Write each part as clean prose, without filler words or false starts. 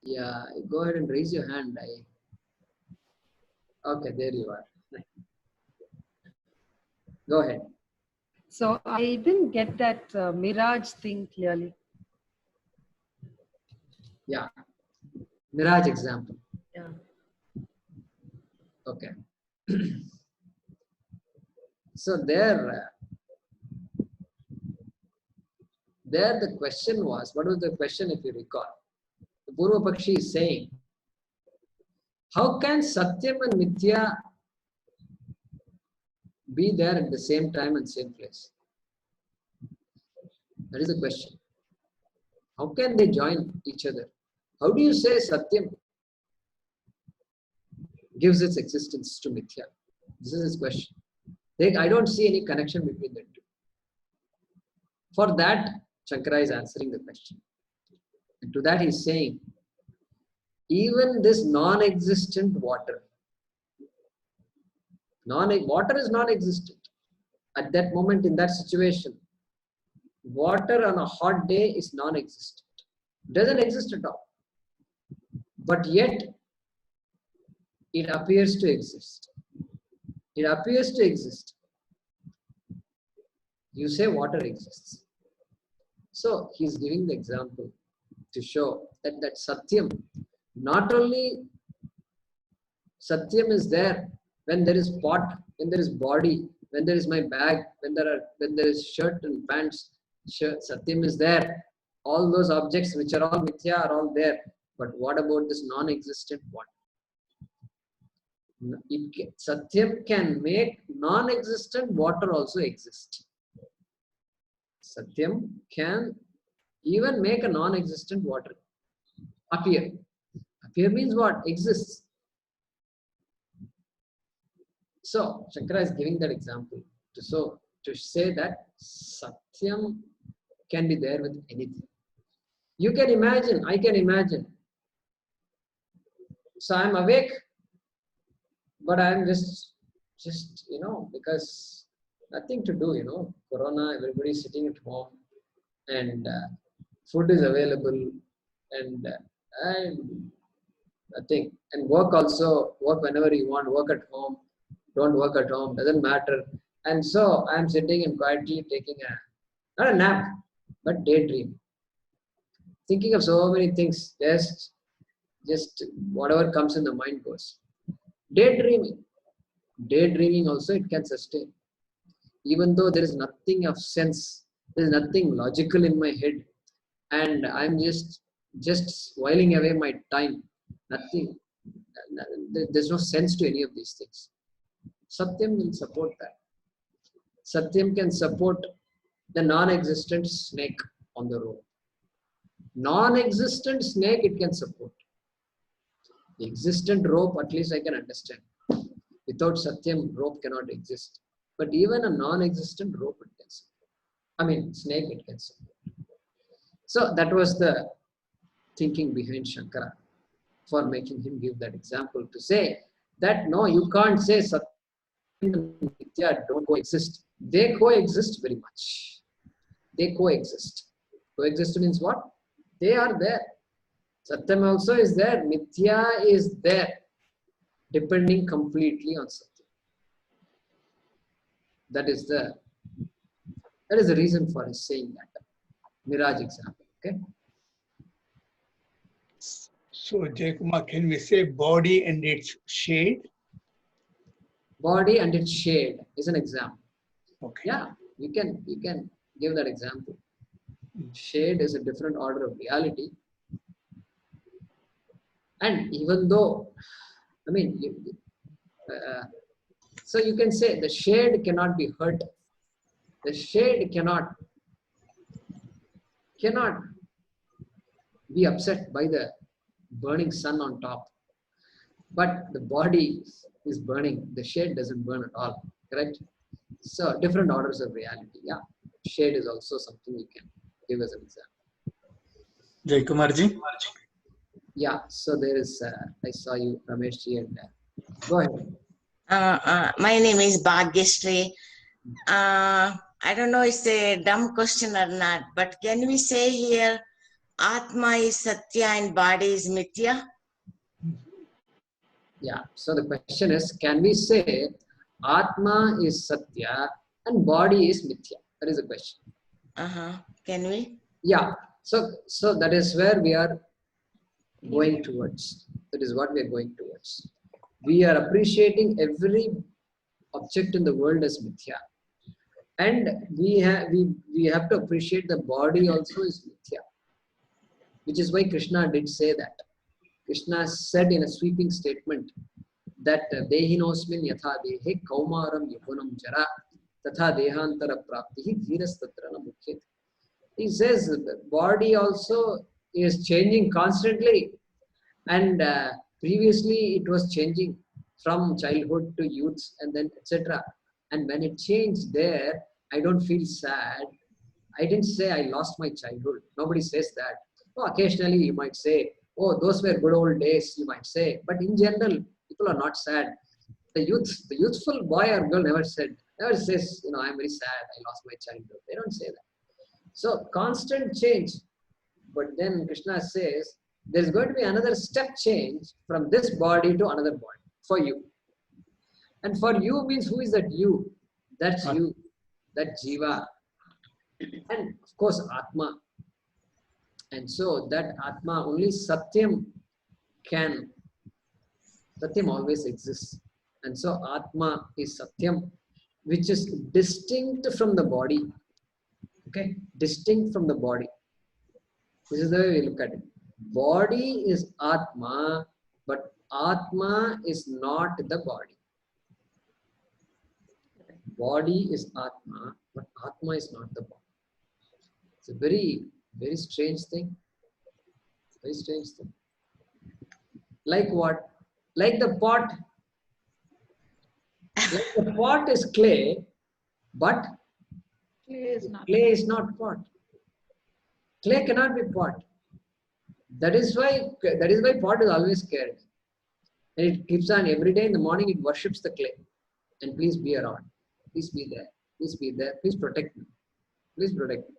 Yeah, go ahead and raise your hand. Okay, there you are. Go ahead. So I didn't get that mirage thing clearly. Yeah, mirage example. Yeah. Okay. So there the question was, what was the question if you recall? The Purva Pakshi is saying, how can Satyam and Mithya be there at the same time and same place? That is the question. How can they join each other? How do you say Satyam gives its existence to Mithya? This is his question. I don't see any connection between the two. For that, Shankara is answering the question. And to that he is saying, even this non-existent water is non-existent. At that moment, in that situation, water on a hot day is non-existent. Doesn't exist at all. But yet, it appears to exist. It appears to exist. You say water exists. So, he's giving the example to show that Satyam, not only Satyam is there when there is pot, when there is body, when there is my bag, when there is shirt and pants, Satyam is there. All those objects which are all mithya are all there. But what about this non-existent water? Satyam can make non-existent water also exist. Satyam can even make a non-existent water appear. Appear means what? Exists. So, Shankara is giving that example to say that Satyam can be there with anything. You can imagine, I can imagine. So, I'm awake, but I'm just because nothing to do, Corona, everybody's sitting at home and food is available and nothing. And work whenever you want, work at home. Don't work at home, doesn't matter. And so I'm sitting and quietly taking not a nap, but daydream. Thinking of so many things, just whatever comes in the mind goes. Daydreaming also it can sustain. Even though there is nothing of sense, there is nothing logical in my head, and I'm just whiling away my time. Nothing, there's no sense to any of these things. Satyam will support that. Satyam can support the non-existent snake on the road. Non-existent snake it can support. The existent rope, at least I can understand. Without Satyam, rope cannot exist. But even a non-existent rope it can support. Snake it can support. So that was the thinking behind Shankara for making him give that example to say that no, you can't say Satyam and Mithya don't coexist. They coexist very much. They coexist. Coexist means what? They are there. Satyam also is there. Mithya is there. Depending completely on Satyam. That is the reason for his saying that. Mirage example. Okay. So, Jayakumar, can we say body and its shade? Body and its shade is an example. Okay. Yeah, you can give that example. Shade is a different order of reality. And even though, so you can say the shade cannot be hurt. The shade cannot be upset by the burning sun on top. But the body is burning. The shade doesn't burn at all. Correct? So different orders of reality. Yeah. Shade is also something you can give as an example. Jaykumarji? Yeah. So there is, I saw you, Rameshji, and go ahead. My name is Bhagyashree. I don't know if it's a dumb question or not, but can we say here Atma is Satya and body is Mithya? Yeah. So the question is, can we say Atma is Satya and body is Mithya? That is the question. Can we? Yeah. So that is where we are going towards. That is what we are going towards. We are appreciating every object in the world as Mithya. And we have to appreciate the body also is Mithya. Which is why Krishna did say that. Krishna said in a sweeping statement that Dehinosmin yatha dehe kaumaram yapunam jara tatha dehantara praptihi dhirastatrana mukhyate. He says the body also is changing constantly, and previously it was changing from childhood to youth and then etc. And when it changed there, I don't feel sad. I didn't say I lost my childhood. Nobody says that. Oh, occasionally you might say, oh, those were good old days, you might say. But in general, people are not sad. The youthful boy or girl never says, I'm very sad, I lost my childhood. They don't say that. So constant change. But then Krishna says, there's going to be another step change from this body to another body for you. And for you means who is that you? That's you. That Jiva. And of course, Atma. And so that Atma, only Satyam always exists. And so Atma is Satyam, which is distinct from the body. Okay? Distinct from the body. This is the way we look at it. Body is Atma, but Atma is not the body. Body is Atma, but Atma is not the body. It's a very, very strange thing. Very strange thing. Like what? Like the pot. Like the pot is clay, but clay is not pot. Clay cannot be pot. That is why pot is always scared. And it keeps on every day in the morning, it worships the clay. And please be around. Please be there. Please be there. Please protect me. Please protect me.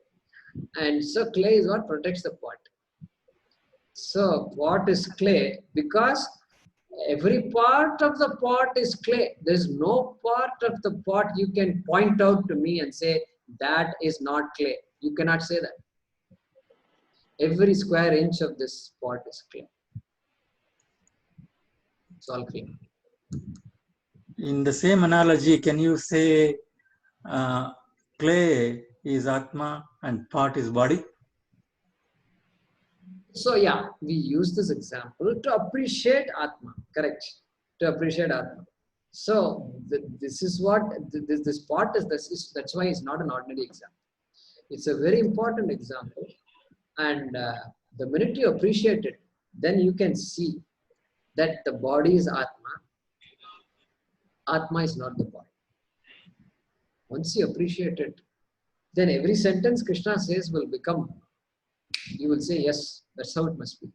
And so clay is what protects the pot. So pot is clay because every part of the pot is clay. There's no part of the pot you can point out to me and say that is not clay. You cannot say that. Every square inch of this pot is clay. It's all clay. In the same analogy, can you say clay is Atma and pot is body? So yeah, we use this example to appreciate Atma, correct? To appreciate Atma. So this is what this pot is. That's why it's not an ordinary example. It's a very important example, and the minute you appreciate it, then you can see that the body is Atma. Atma is not the body. Once you appreciate it, then every sentence Krishna says will become. You will say yes. That's how it must be.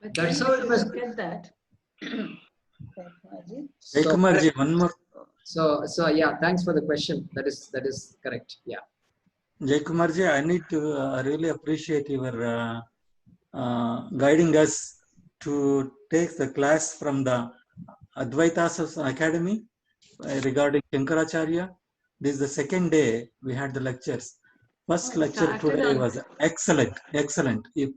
But That's then how if it you must look be. at that. Jaykumarji, one more. So yeah, thanks for the question. That is correct. Yeah. Jaykumarji, I need to really appreciate your guiding us to take the class from the Advaita Academy regarding Shankaracharya. This is the second day we had the lectures. First lecture today was excellent. If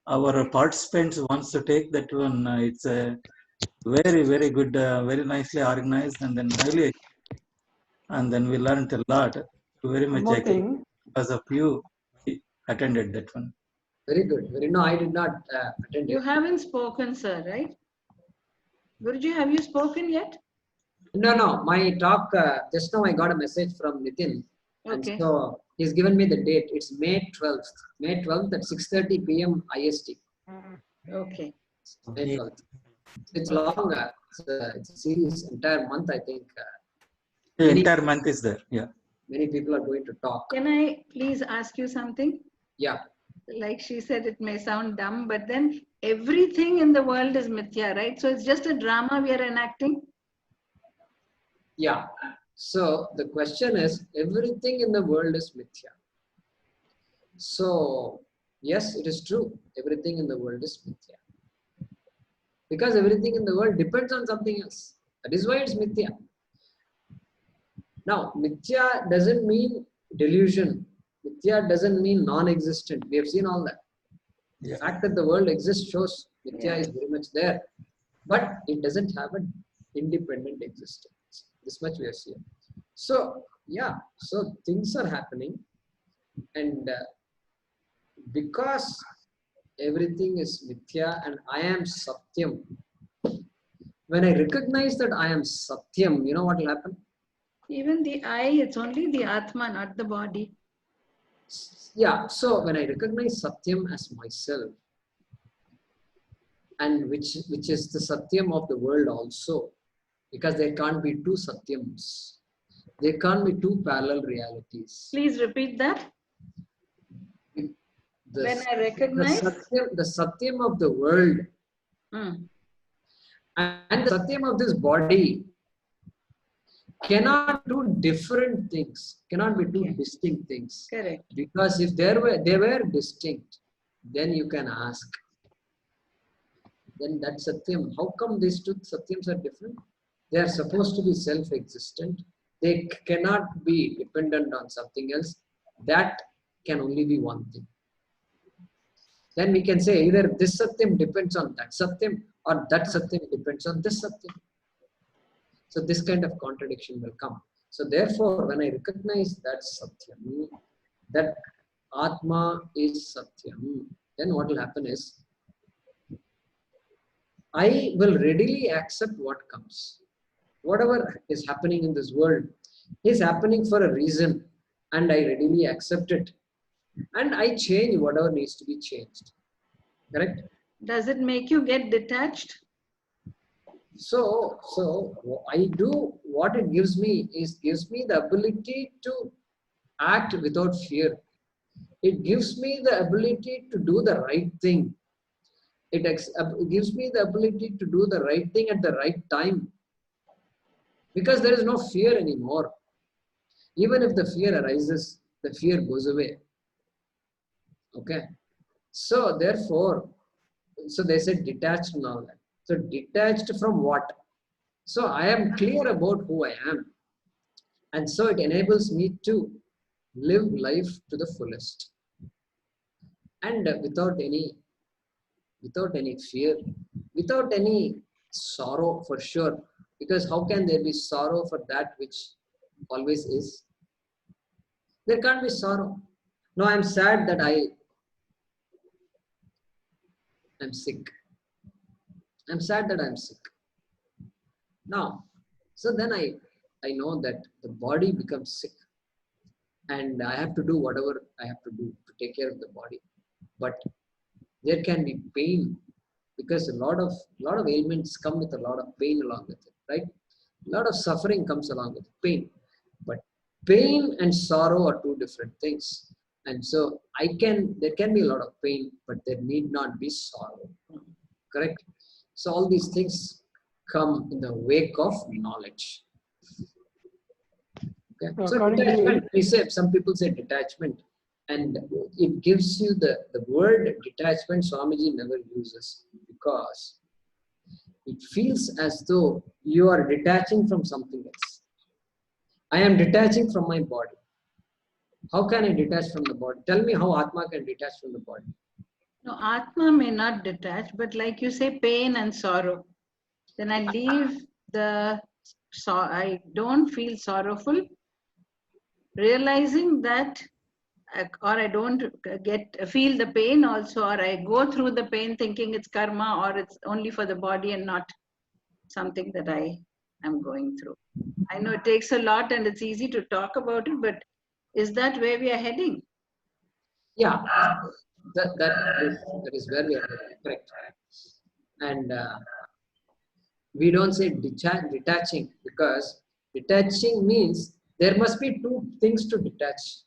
our participants wants to take that one, it's a very, very good, very nicely organized, and then highly, and then we learned a lot. Very much One more thing. because of you, we attended that one. Very good. No, I did not attend You it. haven't spoken, sir, right? Guruji, have you spoken yet? No. My talk just now I got a message from Nitin, Okay. and so he's given me the date. It's May 12th. May 12th at 6:30 p.m. IST. Okay. May 12th. It's long. It's a series, entire month. I think The entire month is there. Yeah. many people are going to talk. Can I please ask you something? Yeah. Like she said, it may sound dumb, but then everything in the world is mithya, right? So it's just a drama we are enacting. Yeah. So the question is, everything in the world is mithya. So Yes, it is true. Everything in the world is mithya. Because everything in the world depends on something else. That is why it's mithya. Now, mithya doesn't mean delusion. Mithya doesn't mean non-existent. We have seen all that. The fact that the world exists shows mithya is very much there. But it doesn't have an independent existence. This much we have seen. So, yeah, so things are happening. And because everything is mithya and I am satyam, when I recognize that I am satyam, you know what will happen? Even the I, it's only the Atma, not the body. Yeah, so when I recognize satyam as myself, and which is the satyam of the world also, because there can't be two satyams. There can't be two parallel realities. Please repeat that. When I recognize the satyam of the world and the satyam of this body cannot be two different things, cannot be two distinct things. Correct. Because if they were distinct, then you can ask, then that satyam, how come these two satyams are different? They are supposed to be self-existent. They cannot be dependent on something else. That can only be one thing. Then we can say either this satyam depends on that satyam or that satyam depends on this satyam. So this kind of contradiction will come. So therefore, when I recognize that satyam, that Atma is satyam, then what will happen is, I will readily accept what comes. Whatever is happening in this world is happening for a reason, and I readily accept it. And I change whatever needs to be changed. Correct? Does it make you get detached? So I do what it gives me the ability to act without fear. It gives me the ability to do the right thing. It gives me the ability to do the right thing at the right time. Because there is no fear anymore. Even if the fear arises, the fear goes away. Okay. So therefore, so they said detached and all that. So detached from what? So I am clear about who I am. And so it enables me to live life to the fullest. And without any fear, without any sorrow for sure. Because how can there be sorrow for that which always is? There can't be sorrow. No, I'm sad that I'm sick. I'm sad that I'm sick. Now, so then I know that the body becomes sick. And I have to do whatever I have to do to take care of the body. But there can be pain because a lot of ailments come with a lot of pain along with it, right? A lot of suffering comes along with pain. But pain and sorrow are two different things. And so there can be a lot of pain, but there need not be sorrow. Correct? So all these things come in the wake of knowledge. Okay? So detachment, some people say detachment, and it gives you the word detachment Swamiji never uses because it feels as though you are detaching from something else. I am detaching from my body. How can I detach from the body? Tell me how Atma can detach from the body. No, Atma may not detach, but like you say, pain and sorrow. Then I leave I don't feel sorrowful, realizing that, or I don't feel the pain also, or I go through the pain thinking it's karma or it's only for the body and not something that I am going through. I know it takes a lot and it's easy to talk about it, but is that where we are heading? Yeah, that is where we are heading. Correct. And we don't say detaching because detaching means there must be two things to detach.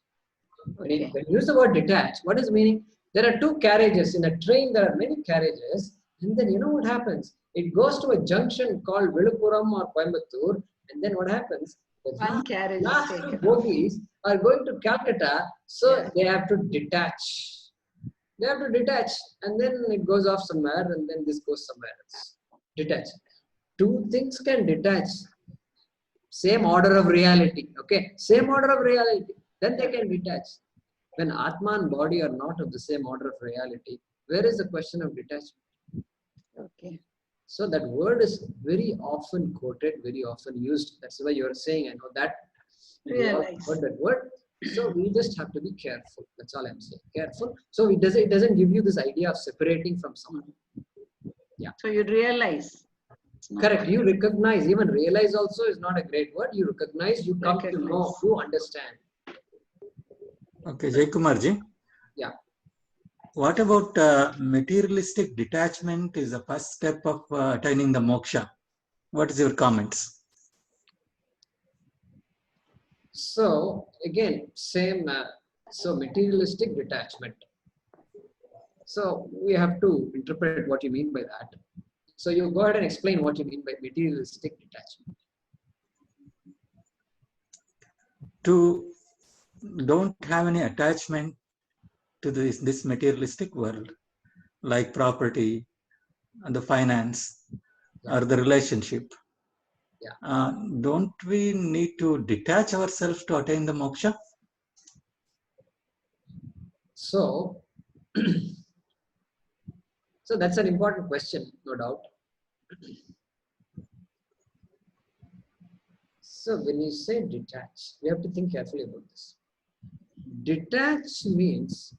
When you use the word detach, what is meaning? There are two carriages. In a train, there are many carriages. And then you know what happens? It goes to a junction called Viluppuram or Coimbatore. And then what happens? The One carriage is last two taken off. bogies are going to Calcutta. So they have to detach. They have to detach, and then it goes off somewhere, and then this goes somewhere else. Detach. Two things can detach. Same order of reality. Okay, same order of reality. Then they can detach. When Atma and body are not of the same order of reality, where is the question of detachment? Okay. So that word is very often quoted, very often used. That's why you're saying, I know that. We all Realize. heard that word. So we just have to be careful. That's all I'm saying. Careful. So it doesn't give you this idea of separating from someone. So you realize. It's not Correct. You recognize, even realize also is not a great word. You recognize, you come to know, Recognize. you understand. Okay, Jaykumarji. Yeah. What about materialistic detachment is the first step of attaining the moksha? What is your comments? So again, same. So materialistic detachment. So we have to interpret what you mean by that. So you go ahead and explain what you mean by materialistic detachment. To don't have any attachment to this materialistic world, like property, the finance, Yeah. or the relationship. Yeah. Don't we need to detach ourselves to attain the moksha? So, so that's an important question, no doubt. So when you say detach, we have to think carefully about this. Detach means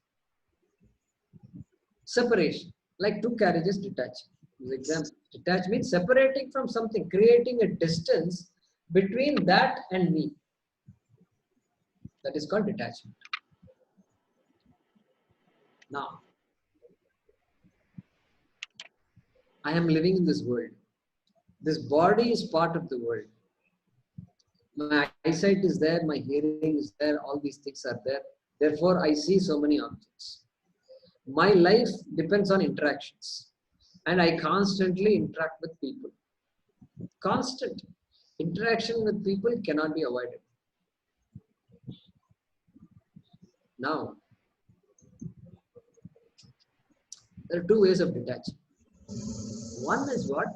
separation, like two carriages detaching. For example, detach means separating from something, creating a distance between that and me. That is called detachment. Now, I am living in this world. This body is part of the world. My eyesight is there, my hearing is there, all these things are there. Therefore, I see so many objects. My life depends on interactions, and I constantly interact with people. Constant interaction with people cannot be avoided. Now, there are two ways of detaching. One is what?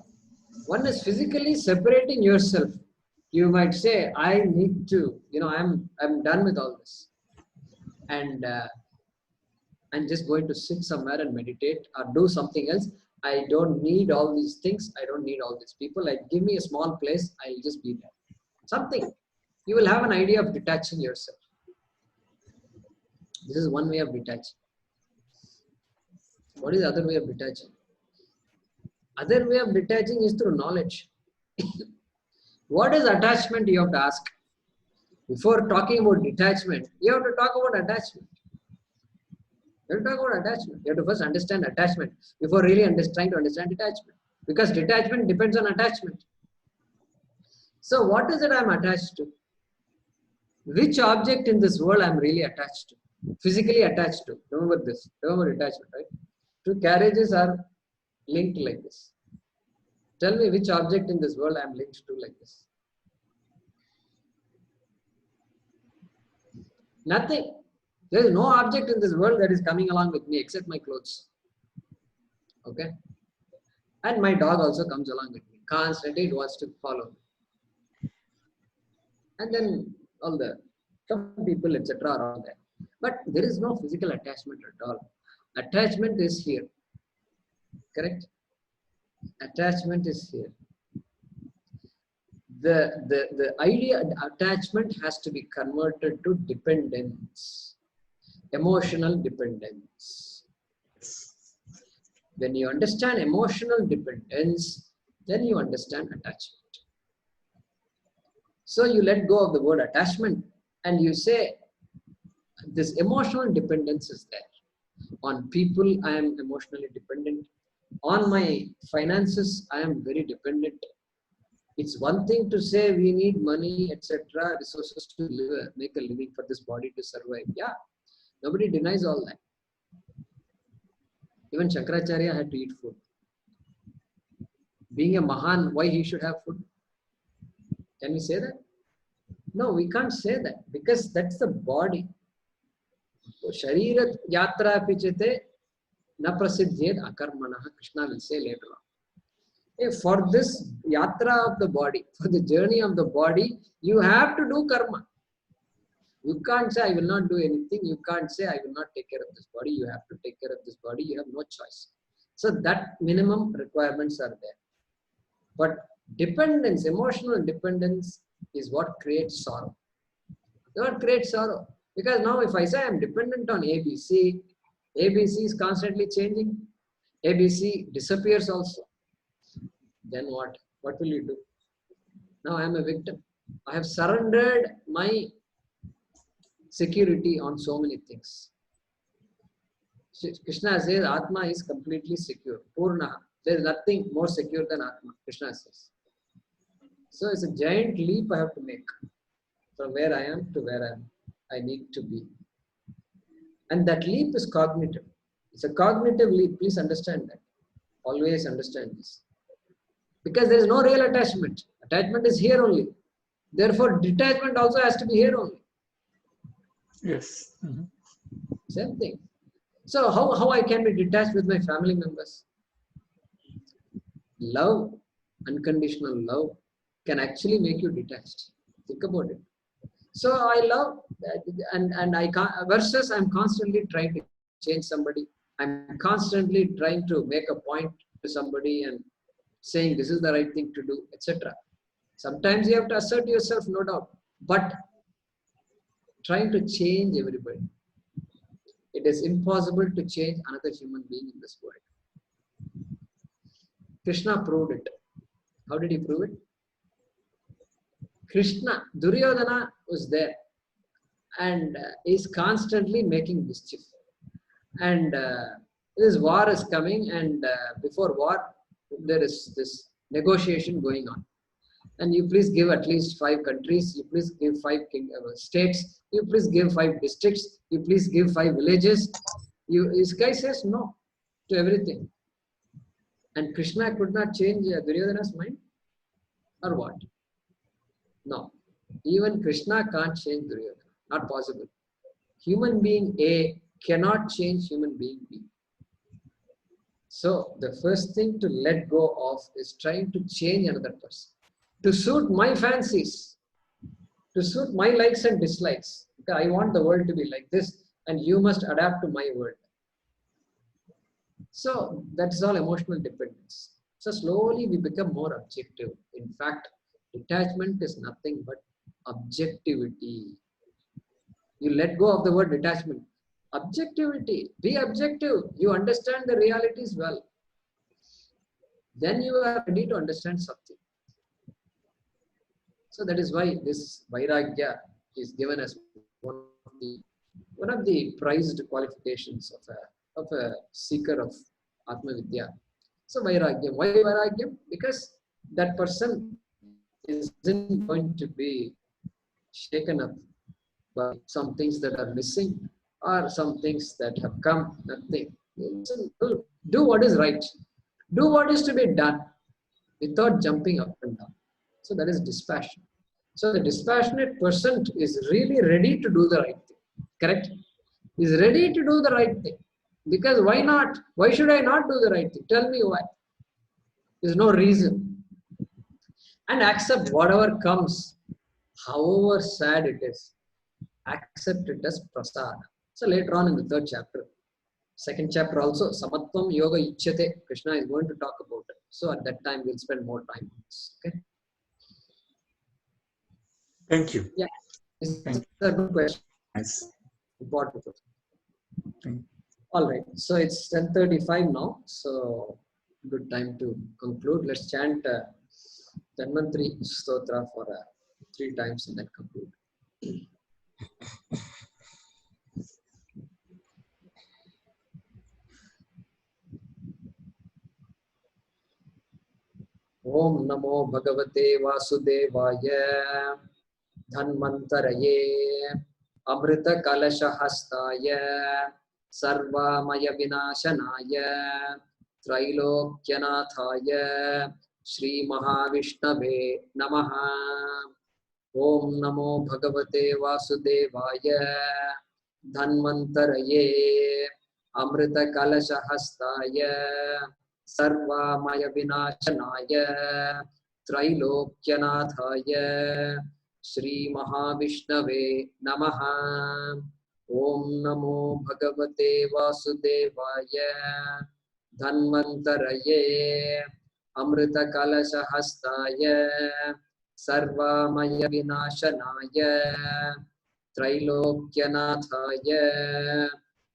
One is physically separating yourself. You might say, I need to, I'm done with all this. And I'm just going to sit somewhere and meditate or do something else. I don't need all these things. I don't need all these people. Like, give me a small place. I'll just be there. Something. You will have an idea of detaching yourself. This is one way of detaching. What is the other way of detaching? Other way of detaching is through knowledge. What is attachment, you have to ask. Before talking about detachment, you have to talk about attachment. You have to talk about attachment. You have to first understand attachment before really trying to understand detachment. Because detachment depends on attachment. So what is it I'm attached to? Which object in this world I'm really attached to? Physically attached to. Remember this. Remember detachment, right? Two carriages are linked like this. Tell me which object in this world I'm linked to like this. Nothing. There is no object in this world that is coming along with me except my clothes. Okay? And my dog also comes along with me. Constantly it wants to follow me. And then all the some people, etc. are all there. But there is no physical attachment at all. Attachment is here. Correct? Attachment is here. The idea attachment has to be converted to dependence. Emotional dependence. When you understand emotional dependence, then you understand attachment. So you let go of the word attachment and you say, this emotional dependence is there. On people, I am emotionally dependent. On my finances, I am very dependent. It's one thing to say we need money, etc., resources to live, make a living for this body to survive. Yeah, nobody denies all that. Even Shankaracharya had to eat food. Being a Mahan, why he should have food? Can we say that? No, we can't say that because that's the body. So, Sharirat Yatra Pichite na prasiddhyet akarmanah, Krishna will say later on. For this yatra of the body, for the journey of the body, you have to do karma. You can't say, I will not do anything. You can't say, I will not take care of this body. You have to take care of this body. You have no choice. So that minimum requirements are there. But dependence, emotional dependence is what creates sorrow. What creates sorrow? Because now if I say I'm dependent on ABC, ABC is constantly changing. ABC disappears also. Then what? What will you do? Now I am a victim. I have surrendered my security on so many things. Krishna says Atma is completely secure. Purna. There is nothing more secure than Atma. Krishna says. So it's a giant leap I have to make from where I am to where I need to be. And that leap is cognitive. It's a cognitive leap. Please understand that. Always understand this. Because there is no real attachment. Attachment is here only. Therefore, detachment also has to be here only. Yes. Mm-hmm. Same thing. So how I can be detached with my family members? Love, unconditional love, can actually make you detached. Think about it. So I love, and I can't, versus I'm constantly trying to change somebody. I'm constantly trying to make a point to somebody and saying this is the right thing to do, etc. Sometimes you have to assert yourself, no doubt, but trying to change everybody. It is impossible to change another human being in this world. Krishna proved it. How did he prove it? Krishna, Duryodhana was there and is constantly making mischief. And this war is coming, and before war, there is this negotiation going on. And you please give at least 5 countries, you please give 5 states, you please give 5 districts, you please give 5 villages. This guy says no to everything. And Krishna could not change Duryodhana's mind? Or what? No. Even Krishna can't change Duryodhana. Not possible. Human being A cannot change human being B. So the first thing to let go of is trying to change another person. To suit my fancies. To suit my likes and dislikes. Because I want the world to be like this and you must adapt to my world. So that's all emotional dependence. So slowly we become more objective. In fact, detachment is nothing but objectivity. You let go of the word detachment. Objectivity. Be objective. You understand the realities well. Then you are ready to understand something. So that is why this Vairagya is given as one of the prized qualifications of a seeker of Atma Vidya. So Vairagyam. Why Vairagyam? Because that person isn't going to be shaken up by some things that are missing or some things that have come, nothing. Do what is right. Do what is to be done without jumping up and down. So that is dispassion. So the dispassionate person is really ready to do the right thing. Correct? Is ready to do the right thing. Because why not? Why should I not do the right thing? Tell me why. There's no reason. And accept whatever comes, however sad it is. Accept it as prasada. So later on in the 3rd chapter, 2nd chapter also, Samatvam Yoga Ichyate, Krishna is going to talk about it. So at that time, we'll spend more time on this. Okay? Thank you. Yeah. This is a good question. Nice. Important question. Thank you. All right. So it's 10:35 now. So good time to conclude. Let's chant Dhanvantri Stotra for 3 times and then conclude. Om Namo Bhagavate Vasudevaya Dhanvantaraye Amrita Kalasha Hastaya Sarvamaya Vinashanaya Trailokyanataya Shri Mahavishnave Namaha. Om Namo Bhagavate Vasudevaya Dhanvantaraye Amrita Kalasha Hastaya Sarvamaya Vinashanaya Trailokyanataya Shri Mahavishnave Namaha. Om Namo Bhagavate Vasudevaya Dhanvantaraye Amrita Kalasha Hastaya Sarvamaya Vinashanaya Trailokyanataya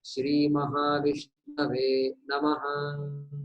Shri Mahavishnave Namaha.